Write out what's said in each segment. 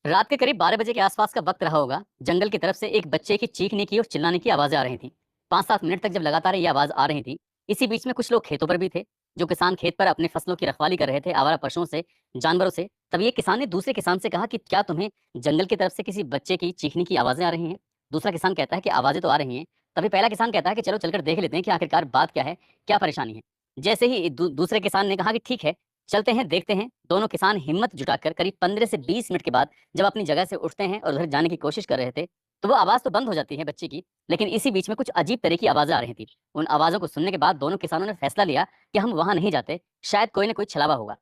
रात के करीब 12 बजे के आसपास का वक्त रहा होगा। जंगल की तरफ से एक बच्चे की चीखने की और चिल्लाने की आवाजें आ रही थीं। 5-7 मिनट तक जब लगातार ये आवाज आ रही थी, इसी बीच में कुछ लोग खेतों पर भी थे। जो किसान खेत पर अपने फसलों की रखवाली कर रहे थे आवारा पशुओं से, जानवरों से। तब ये किसान ने दूसरे किसान से कहा कि क्या तुम्हें जंगल की तरफ से किसी बच्चे की चीखने की आवाजें आ रही हैं? दूसरा किसान कहता है कि आवाजें तो आ रही हैं। तभी पहला किसान कहता है कि चलो चलकर देख लेते हैं कि आखिरकार बात क्या है, क्या परेशानी है। जैसे ही दूसरे किसान ने कहा कि ठीक है, चलते हैं, देखते हैं। दोनों किसान हिम्मत जुटाकर करीब 15 से 20 मिनट के बाद जब अपनी जगह से उठते हैं और उधर जाने की कोशिश कर रहे थे, तो वो आवाज़ तो बंद हो जाती है बच्चे की, लेकिन इसी बीच में कुछ अजीब तरह की आवाज़ें आ रही थी। उन आवाज़ों को सुनने के बाद दोनों किसानों ने फैसला लिया कि हम वहाँ नहीं जाते, शायद कोई न कोई छलावा होगा,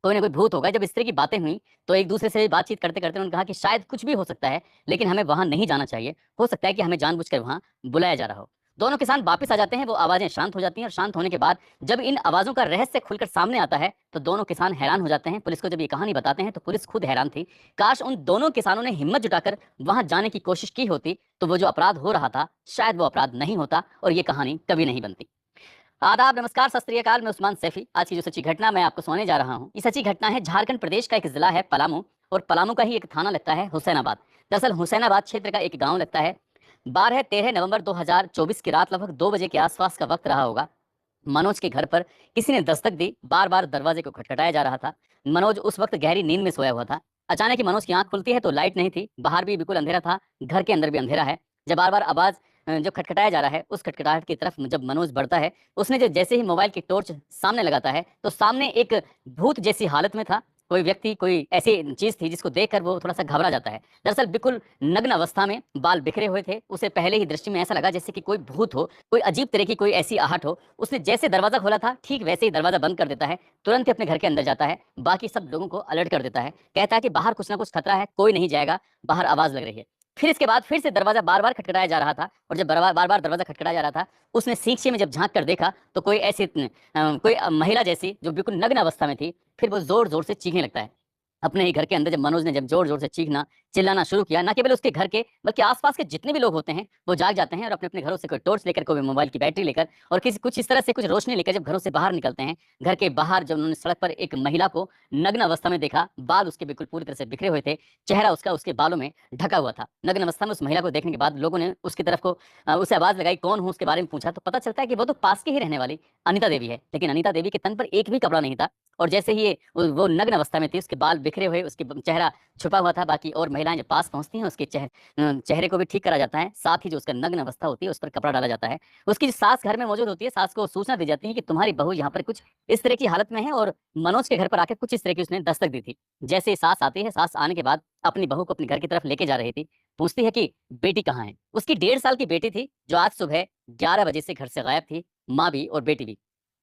कोई न कोई भूत होगा। जब इस तरह की बातें हुई, तो एक-दूसरे से बातचीत करते-करते उन्होंने कहा कि शायद कुछ भी हो सकता है, लेकिन हमें वहाँ नहीं जाना चाहिए। हो सकता है कि हमें जानबूझकर वहाँ बुलाया जा रहा हो। दोनों किसान वापस आ जाते हैं, वो आवाज़ें शांत हो जाती हैं और शांत होने के बाद जब इन आवाज़ों का रहस्य खुलकर सामने आता है, तो दोनों किसान हैरान हो जाते हैं। पुलिस को जब ये कहानी बताते हैं, तो पुलिस खुद हैरान थी। काश उन दोनों किसानों ने हिम्मत जुटाकर वहाँ जाने की कोशिश की होती, तो वो जो अपराध हो रहा था, शायद वो अपराध नहीं होता और ये कहानी कभी नहीं बनती। आदाब, नमस्कार, सत श्री अकाल। मैं उस्मान सैफी। आज की जो सच्ची घटना मैं आपको सुनाने जा रहा हूँ, ये सच्ची घटना है झारखंड प्रदेश का एक जिला है पलामू, और पलामू का ही एक थाना लगता है हुसैनाबाद। दरअसल हुसैनाबाद क्षेत्र का एक गांव लगता है। 12-13 नवंबर 2024 की रात लगभग 2 बजे के आसपास का वक्त रहा होगा। मनोज के घर पर किसी ने दस्तक दी। बार बार दरवाजे को खटखटाया जा रहा था। मनोज उस वक्त गहरी नींद में सोया हुआ था। अचानक ही मनोज की आंख खुलती है तो लाइट नहीं थी, बाहर भी बिल्कुल अंधेरा था, घर के अंदर भी अंधेरा है। जब बार बार आवाज जो खटखटाया जा रहा है, उस खटखटाहट की तरफ जब मनोज बढ़ता है, उसने जो जैसे ही मोबाइल की टॉर्च सामने लगाता है, तो सामने एक भूत जैसी हालत में था कोई व्यक्ति, कोई ऐसी चीज थी जिसको देखकर वो थोड़ा सा घबरा जाता है। दरअसल बिल्कुल नग्न अवस्था में, बाल बिखरे हुए थे। उसे पहले ही दृष्टि में ऐसा लगा जैसे कि कोई भूत हो, कोई अजीब तरह की कोई ऐसी आहट हो। उसने जैसे दरवाज़ा खोला था, ठीक वैसे ही दरवाज़ा बंद कर देता है, तुरंत ही अपने घर के अंदर जाता है, बाकी सब लोगों को अलर्ट कर देता है। कहता है कि बाहर कुछ ना कुछ खतरा है, कोई नहीं जाएगा, बाहर आवाज़ लग रही है। फिर इसके बाद फिर से दरवाज़ा बार-बार खटखटाया जा रहा था, और जब बार-बार दरवाज़ा खटखटाया जा रहा था, उसने सींचे में जब झाँक कर देखा, तो कोई ऐसी कोई महिला जैसी जो बिल्कुल नग्न अवस्था में थी, फिर वो ज़ोर-ज़ोर से चीखने लगता है। अपने ही घर के अंदर जब मनोज ने जब ज़ोर-ज़ोर से चीखना, चिल्लाना शुरू किया, ना केवल उसके घर के, बल्कि आस-पास के जितने भी लोग होते हैं, वो जाग जाते हैं और अपने-अपने घरों से कोई टॉर्च लेकर, कोई मोबाइल की बैटरी लेकर और किसी कुछ इस तरह से कुछ रोशनी लेकर जब घरों से बाहर निकलते हैं। घर के बाहर जब उन्होंने सड़क पर एक महिला को नग्न अवस्था में देखा, बाल उसके बिल्कुल पूरी तरह से बिखरे हुए थे, चेहरा उसका उसके बालों में ढका हुआ था। नग्न अवस्था में उस महिला को देखने के बाद लोगों ने उसकी तरफ को उससे आवाज़ लगाई, कौन हो? उसके बारे में पूछा, तो पता चलता है कि वो तो पास की ही रहने वाली अनिता देवी है। लेकिन अनिता देवी के तन पर एक भी कपड़ा नहीं था, और जैसे ही ये वो नग्न अवस्था में थी, उसके बाल बिखरे हुए, उसके चेहरा छुपा हुआ था। बाकी और महिलाएँ जब पास पहुँचती हैं, उसके चेहरे को भी ठीक करा जाता है, साथ ही जो उसका नग्न अवस्था होती है, उस पर कपड़ा डाला जाता है। उसकी जो सास घर में मौजूद होती है, सास को सूचना दी जाती है कि तुम्हारी बहू यहाँ पर कुछ इस तरह की हालत में है, और मनोज के घर पर आकर कुछ इस तरह की उसने दस्तक दी थी। जैसे ही सास आती है, सास आने के बाद अपनी बहू को अपने घर की तरफ लेके जा रही थी, पूछती है कि बेटी कहाँ है? उसकी 1.5 साल की बेटी थी, जो आज सुबह 11 बजे से घर से गायब थी, माँ भी और बेटी भी।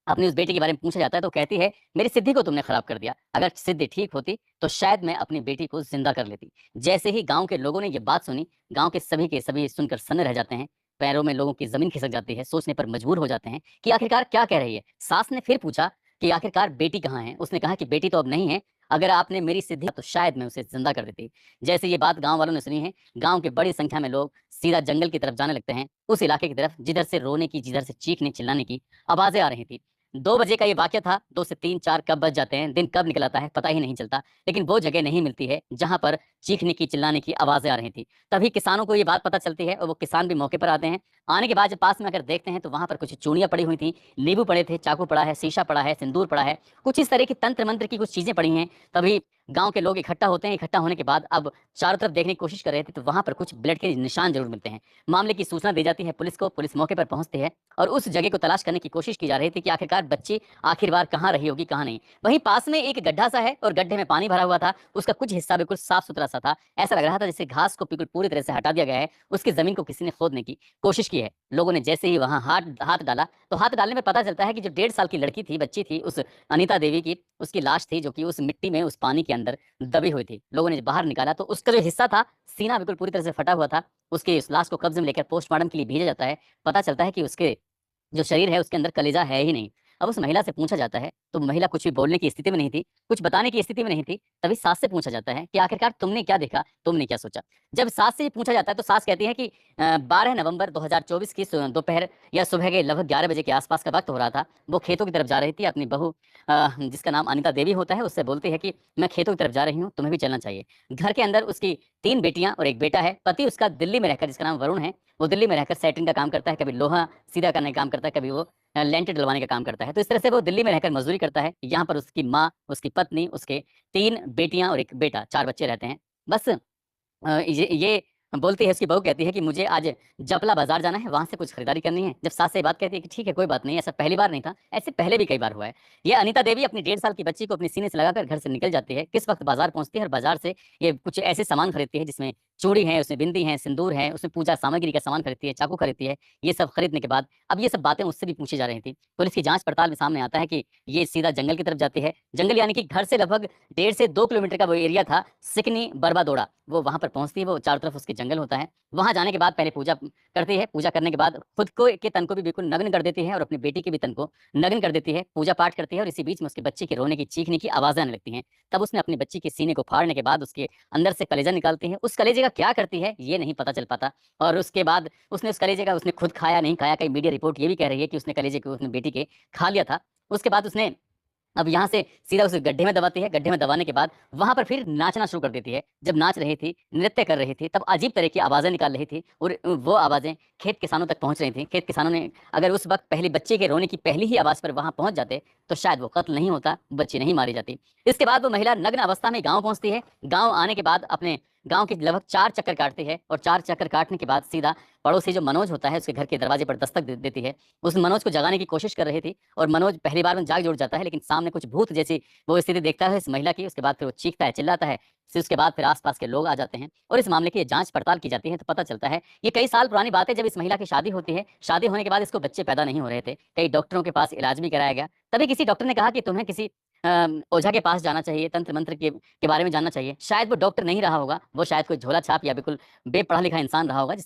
अपनी उस बेटी के बारे में पूछा जाता है, तो कहती है, मेरी सिद्धि को तुमने खराब कर दिया। अगर सिद्धि ठीक होती, तो शायद मैं अपनी बेटी को जिंदा कर लेती। जैसे ही गांव के लोगों ने ये बात सुनी, गांव के सभी सुनकर सन्न रह जाते हैं। पैरों में लोगों की जमीन खिसक जाती है, सोचने पर मजबूर हो जाते हैं कि आखिरकार क्या कह रही है। सास ने फिर पूछा कि आखिरकार बेटी कहाँ है? उसने कहा कि बेटी तो अब नहीं है, अगर आपने मेरी सिद्धि तो शायद मैं उसे जिंदा कर देती। जैसे ये बात गांव वालों ने सुनी है, गांव के बड़ी संख्या में लोग सीधा जंगल की तरफ जाने लगते हैं, उस इलाके की तरफ जिधर से रोने की, जिधर से चीखने चिल्लाने की आवाजें आ रही थी। 2 बजे का ये वाक़या था। 2 से 3, 4 कब बज जाते हैं, दिन कब निकल आता है, पता ही नहीं चलता। लेकिन वो जगह नहीं मिलती है, जहाँ पर चीखने की, चिल्लाने की आवाज़ें आ रही थी। तभी किसानों को ये बात पता चलती है, और वो किसान भी मौके पर आते हैं। आने के बाद जब पास में आकर देखते हैं, तो वहाँ पर कुछ चूड़ियाँ पड़ी हुई थीं, नींबू पड़े थे, चाकू पड़ा है, शीशा पड़ा है, सिंदूर पड़ा है, कुछ इस तरह की तंत्र-मंत्र की कुछ चीज़ें पड़ी हैं। तभी गाँव के लोग इकट्ठा होते हैं। इकट्ठा होने के बाद अब चारों तरफ देखने की कोशिश कर रहे थे, तो वहाँ पर कुछ ब्लड के निशान ज़रूर मिलते हैं। मामले की सूचना दी जाती है पुलिस को, पुलिस मौके पर पहुँचती है, और उस जगह को तलाश करने की कोशिश की जा रही थी कि आखिरकार बच्ची आखिरकार कहाँ रही होगी, कहाँ नहीं। वहीं पास में एक गड्ढा सा है, और गड्ढे में पानी भरा हुआ था। उसका कुछ हिस्सा बिल्कुल साफ-सुथरा सा था। ऐसा लग रहा था जैसे घास को बिल्कुल पूरी तरह से हटा दिया गया है, उसकी ज़मीन को किसी ने खोदने की कोशिश की है। लोगों ने जैसे ही वहाँ हाथ हाथ डाला, तो हाथ डालने में पता चलता है कि जो 1.5 साल की लड़की थी, बच्ची थी, उस अनीता देवी की, उसकी लाश थी, जो कि उस मिट्टी में, उस पानी के अंदर दबी हुई थी। लोगों ने बाहर निकाला, तो उसका जो हिस्सा था, सीना बिल्कुल पूरी तरह से फटा हुआ था। उसकी उस लाश को कब्ज़े में लेकर पोस्टमार्टम के लिए भेजा जाता है। पता चलता है कि उसके जो शरीर है, उसके अंदर कलेजा है ही नहीं। अब उस महिला से पूछा जाता है तो महिला कुछ भी बोलने की स्थिति में नहीं थी, कुछ बताने की स्थिति में नहीं थी। तभी सास से पूछा जाता है कि आखिरकार तुमने क्या देखा, तुमने क्या सोचा? जब सास से ये पूछा जाता है तो सास कहती है कि 12 नवंबर 2024 की दोपहर या सुबह के लगभग 11 बजे के आसपास का वक्त हो रहा था। वो खेतों की तरफ जा रही थी, अपनी बहू जिसका नाम अनिता देवी होता है, उससे बोलती है कि मैं खेतों की तरफ जा रही हूँ, तुम्हें भी चलना चाहिए। घर के अंदर उसकी 3 बेटियाँ और 1 बेटा है। पति उसका दिल्ली में रहकर, जिसका नाम वरुण है, वो दिल्ली में रहकर सेंटरिंग का काम करता है, कभी लोहा सीधा करने का काम करता है, कभी वो लेंटर डलवाने का काम करता है। तो इस तरह से वो दिल्ली में रहकर मज़दूरी करता है। यहाँ पर उसकी माँ, उसकी पत्नी, उसके 3 बेटियाँ और 1 बेटा, 4 बच्चे रहते हैं। बस ये बोलती है, उसकी बहू कहती है कि मुझे आज जपला बाज़ार जाना है, वहाँ से कुछ खरीदारी करनी है। जब सास से ये बात कहती है कि ठीक है, कोई बात नहीं, ऐसा पहली बार नहीं था, ऐसे पहले भी कई बार हुआ है। ये अनिता देवी अपनी 1.5 साल की बच्ची को अपने सीने से लगाकर घर से निकल जाती है। किस वक़्त बाज़ार पहुँचती है और बाज़ार से ये कुछ ऐसे सामान खरीदती है जिसमें चूड़ी है, उसमें बिंदी है, सिंदूर है, उसमें पूजा सामग्री का सामान खरीदती है, चाकू खरीदती है। ये सब खरीदने के बाद अब ये सब बातें उससे भी पूछी जा रही थी। पुलिस की जाँच-पड़ताल में सामने आता है कि ये सीधा जंगल की तरफ जाती है। जंगल यानी कि घर से लगभग 1.5 से 2 किलोमीटर का वो एरिया था, सिकनी बरबादोड़ा। वो वहाँ पर पहुँचती है, वो चारों तरफ उसके जंगल होता है। वहाँ जाने के बाद पहले पूजा करती है, पूजा करने के बाद खुद को के तन को भी बिल्कुल नग्न कर देती है और अपनी बेटी के भी तन को नग्न कर देती है, पूजा-पाठ करती है और इसी बीच में उसके बच्चे के रोने की, चीखने की आवाज़ें आने लगती हैं। तब उसने अपनी बच्ची के सीने को फाड़ने के बाद उसके अंदर से कलेजा निकालती है। उस कलेजे का क्या करती है, ये नहीं पता चल पाता और उसके बाद उसने उस कलेजे का उसने खुद खाया, नहीं खाया, कई मीडिया रिपोर्ट ये भी कह रही है कि उसने कलेजे को अपनी बेटी के खा लिया था। उसके बाद उसने अब यहाँ से सीधा उसे गड्ढे में दबाती है, गड्ढे में दबाने के बाद वहाँ पर फिर नाचना शुरू कर देती है। जब नाच रही थी, नृत्य कर रही थी, तब अजीब तरह की आवाज़ें निकाल रही थी और वो आवाज़ें खेत किसानों तक पहुँच रही थीं। खेत किसानों ने अगर उस वक़्त पहले बच्चे के रोने की पहली ही आवाज़ पर वहाँ पहुँच जाते, तो शायद वो कत्ल नहीं होता, बच्ची नहीं मारी जाती। इसके बाद वो महिला नग्न अवस्था में गाँव पहुँचती है। गाँव आने के बाद अपने गाँव के लगभग 4 चक्कर काटती है और 4 चक्कर काटने के बाद सीधा पड़ोसी जो मनोज होता है, उसके घर के दरवाजे पर दस्तक दे देती है। उस मनोज को जगाने की कोशिश कर रही थी और मनोज पहली बार में जाग ज़रूर जाता है, लेकिन सामने कुछ भूत जैसी वो स्थिति देखता है इस महिला की। उसके बाद फिर वो चीखता है, चिल्लाता है। फिर उसके बाद फिर आस-पास के लोग आ जाते हैं और इस मामले की जाँच-पड़ताल की जाती है, तो पता चलता है ये कई साल पुरानी बात है जब इस महिला की शादी होती है। शादी होने के बाद इसको बच्चे पैदा नहीं हो रहे थे। कई डॉक्टरों के पास इलाज भी कराया गया। तभी किसी डॉक्टर ने कहा कि तुम्हें किसी ओझा के पास जाना चाहिए, तंत्र-मंत्र के बारे में जानना चाहिए। शायद वो डॉक्टर नहीं रहा होगा, वो शायद कोई झोला-छाप या बिल्कुल बेपढ़ा-लिखा इंसान रहा होगा जिस